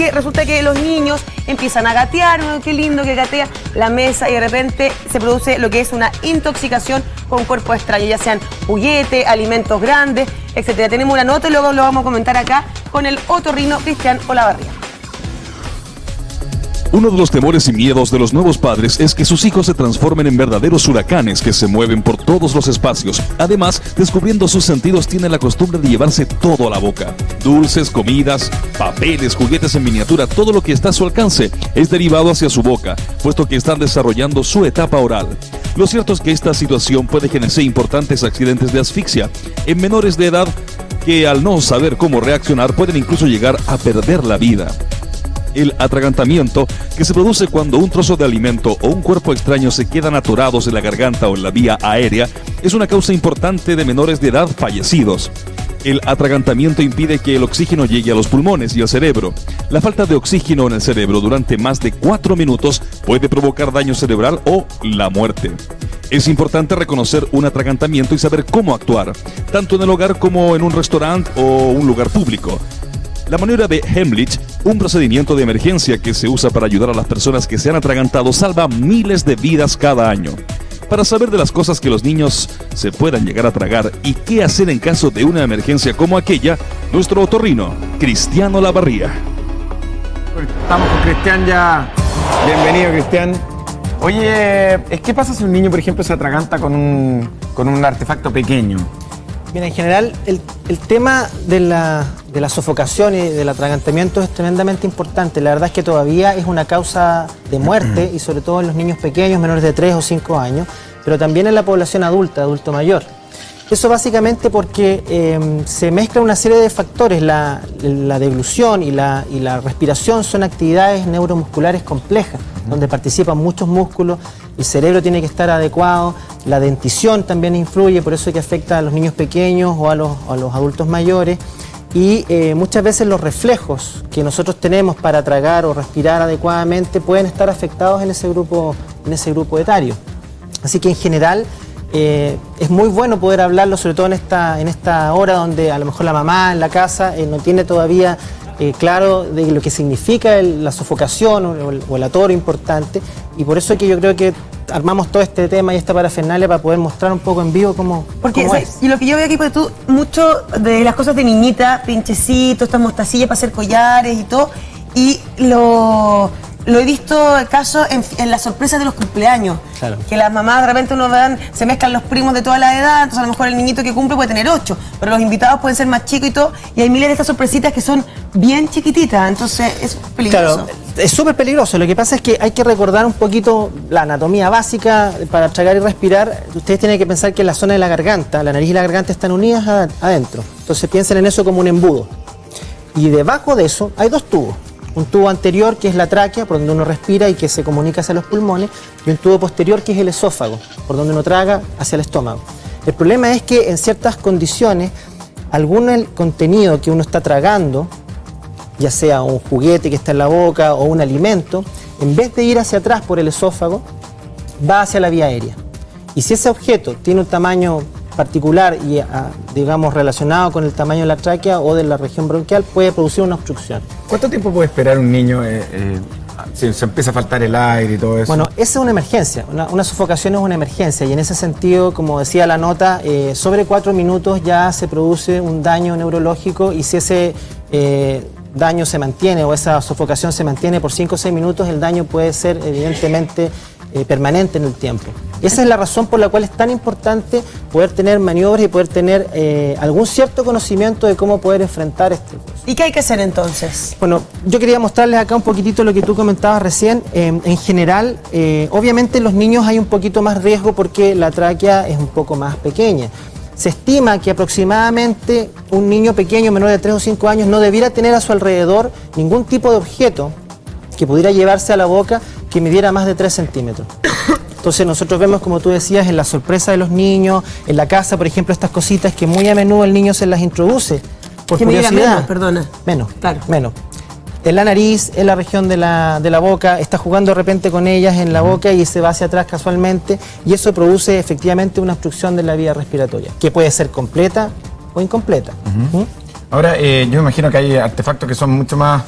porque resulta que los niños empiezan a gatear, ¿no? Qué lindo que gatea la mesa y de repente se produce lo que es una intoxicación con cuerpos extraños, ya sean juguetes, alimentos grandes, etcétera. Tenemos una nota y luego lo vamos a comentar acá con el otorrino Cristian Olavarría. Uno de los temores y miedos de los nuevos padres es que sus hijos se transformen en verdaderos huracanes que se mueven por todos los espacios. Además, descubriendo sus sentidos, tienen la costumbre de llevarse todo a la boca. Dulces, comidas, papeles, juguetes en miniatura, todo lo que está a su alcance es derivado hacia su boca, puesto que están desarrollando su etapa oral. Lo cierto es que esta situación puede generar importantes accidentes de asfixia en menores de edad que, al no saber cómo reaccionar, pueden incluso llegar a perder la vida. El atragantamiento, que se produce cuando un trozo de alimento o un cuerpo extraño se quedan atorados en la garganta o en la vía aérea, es una causa importante de menores de edad fallecidos. El atragantamiento impide que el oxígeno llegue a los pulmones y al cerebro. La falta de oxígeno en el cerebro durante más de 4 minutos puede provocar daño cerebral o la muerte. Es importante reconocer un atragantamiento y saber cómo actuar, tanto en el hogar como en un restaurante o un lugar público. La maniobra de Heimlich, un procedimiento de emergencia que se usa para ayudar a las personas que se han atragantado, salva miles de vidas cada año. Para saber de las cosas que los niños se puedan llegar a tragar y qué hacer en caso de una emergencia como aquella, nuestro otorrino, Cristian Olavarría. Estamos con Cristian ya. Bienvenido, Cristian. Oye, ¿qué pasa si un niño, por ejemplo, se atraganta con un artefacto pequeño? Mira, en general, el tema de la sofocación y del atragantamiento es tremendamente importante. La verdad es que todavía es una causa de muerte, y sobre todo en los niños pequeños, menores de 3 o 5 años, pero también en la población adulta, adulto mayor. Eso básicamente porque se mezcla una serie de factores. La deglución y la respiración son actividades neuromusculares complejas, donde participan muchos músculos, el cerebro tiene que estar adecuado, la dentición también influye, por eso es que afecta a los niños pequeños o a los adultos mayores, y muchas veces los reflejos que nosotros tenemos para tragar o respirar adecuadamente pueden estar afectados en ese grupo etario. Así que en general es muy bueno poder hablarlo, sobre todo en esta hora donde a lo mejor la mamá en la casa no tiene todavía claro de lo que significa la sofocación o el atoro importante, y por eso es que yo creo que armamos todo este tema y esta parafernalia para poder mostrar un poco en vivo cómo es. Y lo que yo veo aquí, porque tú, mucho de las cosas de niñita, pinchecitos, estas mostacillas para hacer collares y todo, y lo he visto casos en las sorpresas de los cumpleaños. Claro. Que las mamás de repente se mezclan los primos de toda la edad, entonces a lo mejor el niñito que cumple puede tener 8, pero los invitados pueden ser más chicos y todo, y hay miles de estas sorpresitas que son bien chiquititas, entonces es peligroso. Claro, es súper peligroso. Lo que pasa es que hay que recordar un poquito la anatomía básica para tragar y respirar. Ustedes tienen que pensar que la zona de la garganta, la nariz y la garganta están unidas adentro, entonces piensen en eso como un embudo. Y debajo de eso hay 2 tubos. Un tubo anterior, que es la tráquea, por donde uno respira y que se comunica hacia los pulmones, y un tubo posterior, que es el esófago, por donde uno traga hacia el estómago. El problema es que en ciertas condiciones, algún contenido que uno está tragando, ya sea un juguete que está en la boca o un alimento, en vez de ir hacia atrás por el esófago, va hacia la vía aérea. Y si ese objeto tiene un tamaño particular y digamos relacionado con el tamaño de la tráquea o de la región bronquial, puede producir una obstrucción. ¿Cuánto tiempo puede esperar un niño si se empieza a faltar el aire y todo eso? Bueno, esa es una emergencia, una sofocación es una emergencia, y en ese sentido, como decía la nota, sobre 4 minutos ya se produce un daño neurológico, y si ese daño se mantiene o esa sofocación se mantiene por 5 o 6 minutos, el daño puede ser evidentemente permanente en el tiempo. Esa es la razón por la cual es tan importante poder tener maniobras y poder tener algún cierto conocimiento de cómo poder enfrentar este curso. ¿Y qué hay que hacer entonces? Bueno, yo quería mostrarles acá un poquitito lo que tú comentabas recién. En general, obviamente en los niños hay un poquito más riesgo porque la tráquea es un poco más pequeña. Se estima que aproximadamente un niño pequeño, menor de 3 o 5 años, no debiera tener a su alrededor ningún tipo de objeto que pudiera llevarse a la boca que midiera más de 3 centímetros. Entonces nosotros vemos, como tú decías, en la sorpresa de los niños, en la casa, por ejemplo, estas cositas que muy a menudo el niño se las introduce por curiosidad. Menos, perdona. Menos, claro. Menos. En la nariz, en la región de la boca, está jugando de repente con ellas en la boca y se va hacia atrás casualmente, y eso produce efectivamente una obstrucción de la vía respiratoria, que puede ser completa o incompleta. Ahora, yo me imagino que hay artefactos que son mucho más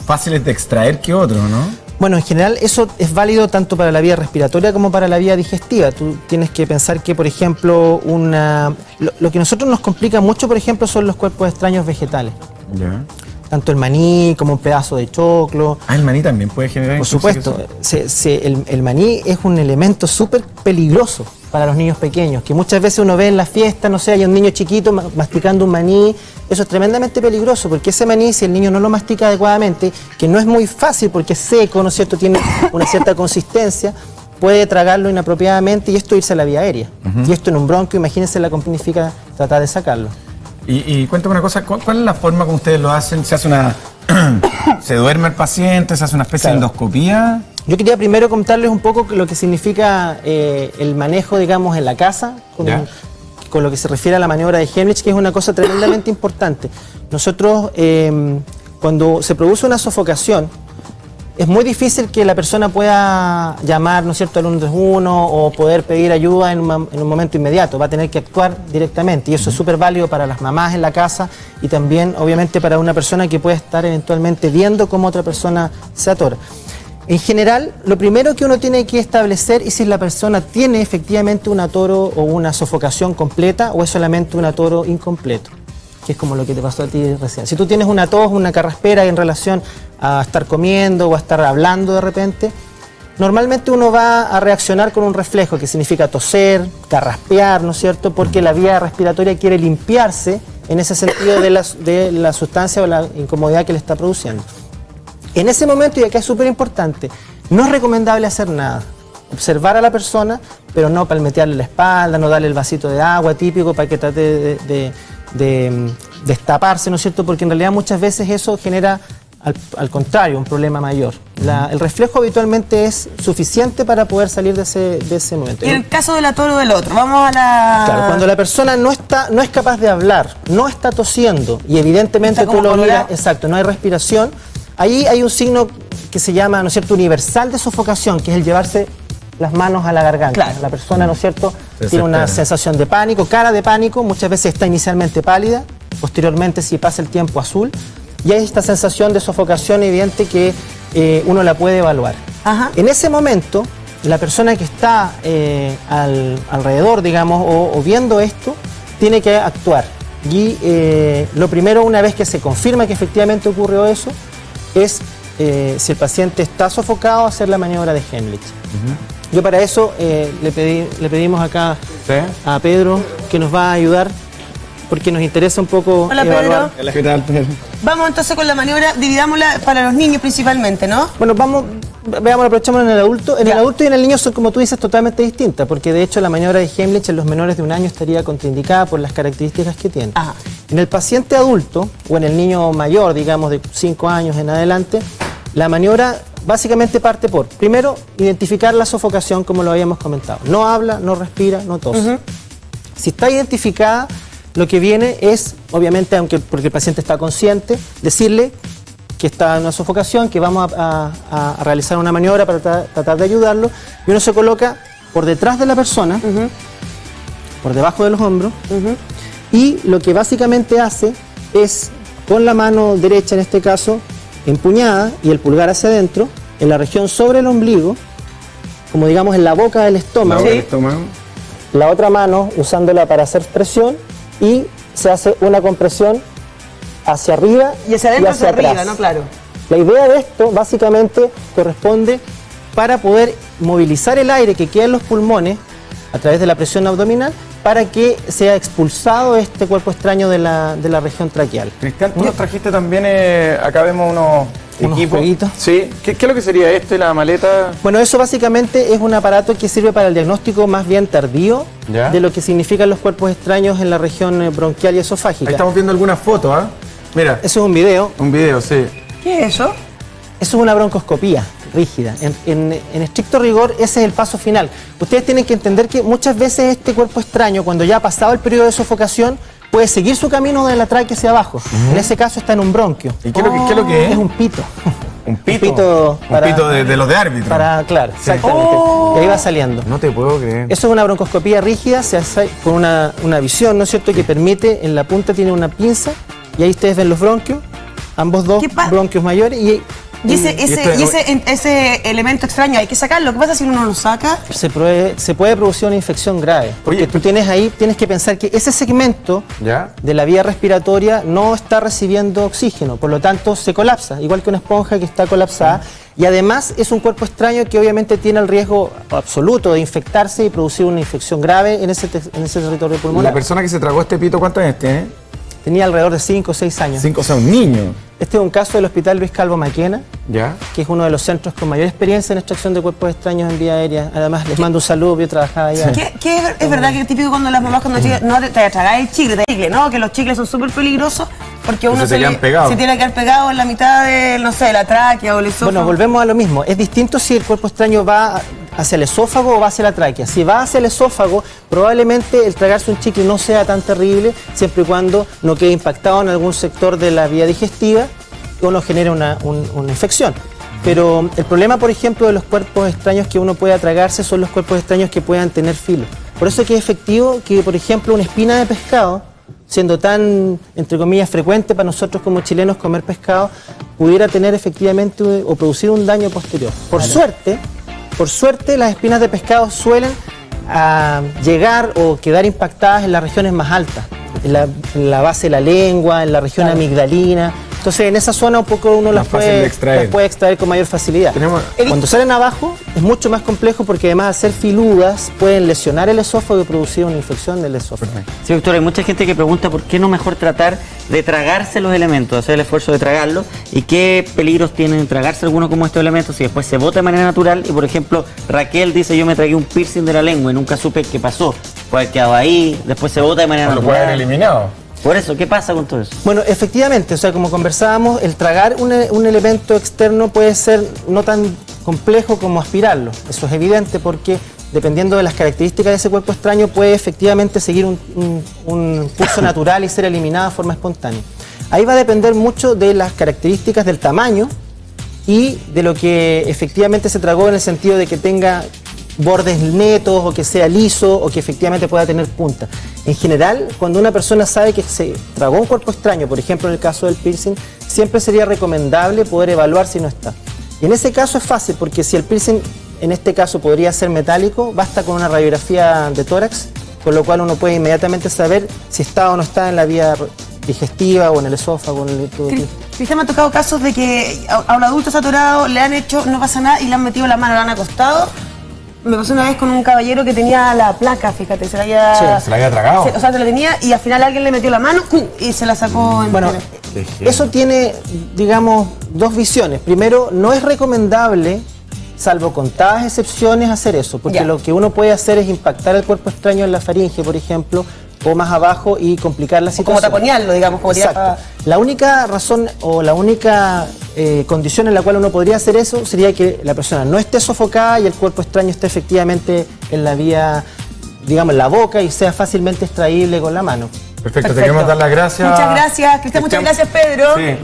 fáciles de extraer que otros, ¿no? Bueno, en general eso es válido tanto para la vía respiratoria como para la vía digestiva. Tú tienes que pensar que, por ejemplo, lo que a nosotros nos complica mucho, por ejemplo, son los cuerpos extraños vegetales. Ya. Tanto el maní como un pedazo de choclo. Ah, el maní también puede generar Por supuesto, el maní es un elemento súper peligroso para los niños pequeños, que muchas veces uno ve en la fiesta, no sé, hay un niño chiquito masticando un maní. Eso es tremendamente peligroso, porque ese maní, si el niño no lo mastica adecuadamente, que no es muy fácil porque es seco, ¿no es cierto?, tiene una cierta consistencia, puede tragarlo inapropiadamente y esto irse a la vía aérea. Y esto en un bronquio, imagínense la que significa tratar de sacarlo. Y cuéntame una cosa, ¿cuál es la forma como ustedes lo hacen? ¿Se hace se duerme el paciente, se hace una especie de endoscopía? Yo quería primero contarles un poco lo que significa el manejo, digamos, en la casa, con lo que se refiere a la maniobra de Heimlich, que es una cosa tremendamente importante. Nosotros, cuando se produce una sofocación, es muy difícil que la persona pueda llamar, ¿no es cierto?, al 131 o poder pedir ayuda en un momento inmediato. Va a tener que actuar directamente y eso es súper válido para las mamás en la casa y también, obviamente, para una persona que puede estar eventualmente viendo cómo otra persona se atora. En general, lo primero que uno tiene que establecer es si la persona tiene efectivamente un atoro o una sofocación completa o es solamente un atoro incompleto, que es como lo que te pasó a ti recién. Si tú tienes una tos, una carraspera en relación a estar comiendo o a estar hablando de repente, normalmente uno va a reaccionar con un reflejo que significa toser, carraspear, ¿no es cierto?, porque la vía respiratoria quiere limpiarse en ese sentido de la sustancia o la incomodidad que le está produciendo. En ese momento, y acá es súper importante, no es recomendable hacer nada. Observar a la persona, pero no palmetearle la espalda, no darle el vasito de agua típico para que trate de destaparse, ¿no es cierto? Porque en realidad muchas veces eso genera, al contrario, un problema mayor. El reflejo habitualmente es suficiente para poder salir de ese momento. Y en el caso del atoro del otro, vamos a la... Claro, cuando la persona no es capaz de hablar, no está tosiendo y evidentemente tú lo miras, exacto, no hay respiración, ahí hay un signo que se llama, ¿no es cierto?, universal de sofocación, que es el llevarse las manos a la garganta. Claro. La persona, ¿no es cierto?, tiene una sensación de pánico, cara de pánico, muchas veces está inicialmente pálida, posteriormente, si pasa el tiempo, azul, y hay esta sensación de sofocación evidente que uno la puede evaluar. Ajá. En ese momento, la persona que está alrededor, digamos, o viendo esto, tiene que actuar. Y lo primero, una vez que se confirma que efectivamente ocurrió eso, es, si el paciente está sofocado, hacer la maniobra de Heimlich. Yo para eso le pedimos acá a Pedro que nos va a ayudar porque nos interesa un poco evaluar. Pedro. ¿Qué tal, Pedro? Vamos entonces con la maniobra, dividámosla para los niños principalmente, ¿no? Bueno, veamos, aprovechamos en el adulto. En el adulto y en el niño son, como tú dices, totalmente distintas, porque de hecho la maniobra de Heimlich en los menores de 1 año estaría contraindicada por las características que tiene. Ajá. En el paciente adulto, o en el niño mayor, digamos de 5 años en adelante, la maniobra básicamente parte por, primero, identificar la sofocación, como lo habíamos comentado. No habla, no respira, no tose. Si está identificada, lo que viene es, obviamente, porque el paciente está consciente, decirle que está en una sofocación, que vamos a realizar una maniobra para tratar de ayudarlo, y uno se coloca por detrás de la persona, por debajo de los hombros, y lo que básicamente hace es, con la mano derecha en este caso, empuñada y el pulgar hacia adentro, en la región sobre el ombligo, como digamos en la boca del estómago, la otra mano usándola para hacer presión y se hace una compresión hacia arriba y hacia adentro, hacia atrás. arriba, ¿no? Claro. La idea de esto básicamente corresponde para poder movilizar el aire que queda en los pulmones a través de la presión abdominal para que sea expulsado este cuerpo extraño de la región traqueal. Cristian, tú nos trajiste también, acá vemos unos equipos. Jueguitos. Sí. ¿Qué es lo que sería esto y la maleta? Bueno, eso básicamente es un aparato que sirve para el diagnóstico más bien tardío de lo que significan los cuerpos extraños en la región bronquial y esofágica. Ahí estamos viendo algunas fotos, ¿ah? Mira. Eso es un video. Un video, sí. ¿Qué es eso? Eso es una broncoscopía rígida. En estricto rigor, ese es el paso final. Ustedes tienen que entender que muchas veces este cuerpo extraño, cuando ya ha pasado el periodo de sofocación, puede seguir su camino de la tráquea hacia abajo. En ese caso está en un bronquio. ¿Y qué es lo que es? Es un pito. ¿Un pito? Un pito de los de árbitro. Claro, exactamente. Y ahí va saliendo. No te puedo creer. Eso es una broncoscopía rígida, se hace con una visión, ¿no es cierto?, que permite, en la punta tiene una pinza, y ahí ustedes ven los bronquios, ambos dos bronquios mayores Y ese elemento extraño hay que sacarlo. ¿Qué pasa si uno no lo saca? Se puede producir una infección grave. Porque tú tienes que pensar que ese segmento de la vía respiratoria no está recibiendo oxígeno, por lo tanto se colapsa, igual que una esponja que está colapsada. Y además es un cuerpo extraño que obviamente tiene el riesgo absoluto de infectarse y producir una infección grave en ese territorio pulmonar. ¿La persona que se tragó este pito cuántos años tiene? Tenía alrededor de 5 o 6 años. 5, o sea, un niño. Este es un caso del Hospital Luis Calvo Maquena, que es uno de los centros con mayor experiencia en extracción de cuerpos extraños en vía aérea. Además, les mando un saludo, yo trabajaba allá. Es verdad que es típico cuando las mamás, cuando chicas, no te tragáis el chicle, ¿no? Que los chicles son súper peligrosos porque uno se tiene que quedar pegado en la mitad de, no sé, la tráquea o el esófago. Bueno, volvemos a lo mismo. Es distinto si el cuerpo extraño va hacia el esófago o va hacia la tráquea. Si va hacia el esófago, probablemente el tragarse un chicle no sea tan terrible, siempre y cuando no quede impactado en algún sector de la vía digestiva o no genere una infección. Pero el problema, por ejemplo, de los cuerpos extraños que uno pueda tragarse son los cuerpos extraños que puedan tener filo. Por eso es que es efectivo que, por ejemplo, una espina de pescado, siendo tan, entre comillas, frecuente para nosotros como chilenos comer pescado, pudiera tener efectivamente o producir un daño posterior. Por suerte, las espinas de pescado suelen llegar o quedar impactadas en las regiones más altas, en la base de la lengua, en la región amigdalina. Entonces, en esa zona un poco uno las puede extraer con mayor facilidad. Cuando salen abajo es mucho más complejo porque además de ser filudas pueden lesionar el esófago y producir una infección del esófago. Sí, doctor, hay mucha gente que pregunta por qué no mejor tratar de tragarse los elementos, hacer el esfuerzo de tragarlos y qué peligros tienen tragarse alguno como estos elementos si después se bota de manera natural. Y por ejemplo, Raquel dice: yo me tragué un piercing de la lengua y nunca supe qué pasó. Puede haber quedado ahí, después se bota de manera natural. Lo puede haber eliminado. Por eso, ¿qué pasa con todo eso? Bueno, efectivamente, o sea, como conversábamos, el tragar un elemento externo puede ser no tan complejo como aspirarlo. Eso es evidente porque, dependiendo de las características de ese cuerpo extraño, puede efectivamente seguir un curso natural y ser eliminado de forma espontánea. Ahí va a depender mucho de las características del tamaño y de lo que efectivamente se tragó, en el sentido de que tenga bordes netos o que sea liso o que efectivamente pueda tener punta. En general, cuando una persona sabe que se tragó un cuerpo extraño, por ejemplo en el caso del piercing, siempre sería recomendable poder evaluar si no está. Y en ese caso es fácil, porque si el piercing en este caso podría ser metálico, basta con una radiografía de tórax, con lo cual uno puede inmediatamente saber si está o no está en la vía digestiva o en el esófago. Cristian, me ha tocado casos de que a un adulto se ha atorado, le han hecho, no pasa nada y le han metido la mano, le han acostado. Me pasó una vez con un caballero que tenía la placa, fíjate, se la había tragado. O sea, se la tenía y al final alguien le metió la mano y se la sacó en Bueno, eso tiene, digamos, dos visiones. Primero, no es recomendable, salvo contadas excepciones, hacer eso, porque lo que uno puede hacer es impactar el cuerpo extraño en la faringe, por ejemplo, o más abajo y complicar la situación. Como taponearlo, digamos. Exacto. La única razón o la única condición en la cual uno podría hacer eso sería que la persona no esté sofocada y el cuerpo extraño esté efectivamente en la vía, digamos, en la boca y sea fácilmente extraíble con la mano. Perfecto, te queremos dar las gracias. Muchas gracias, Cristian, muchas gracias, Pedro. Sí.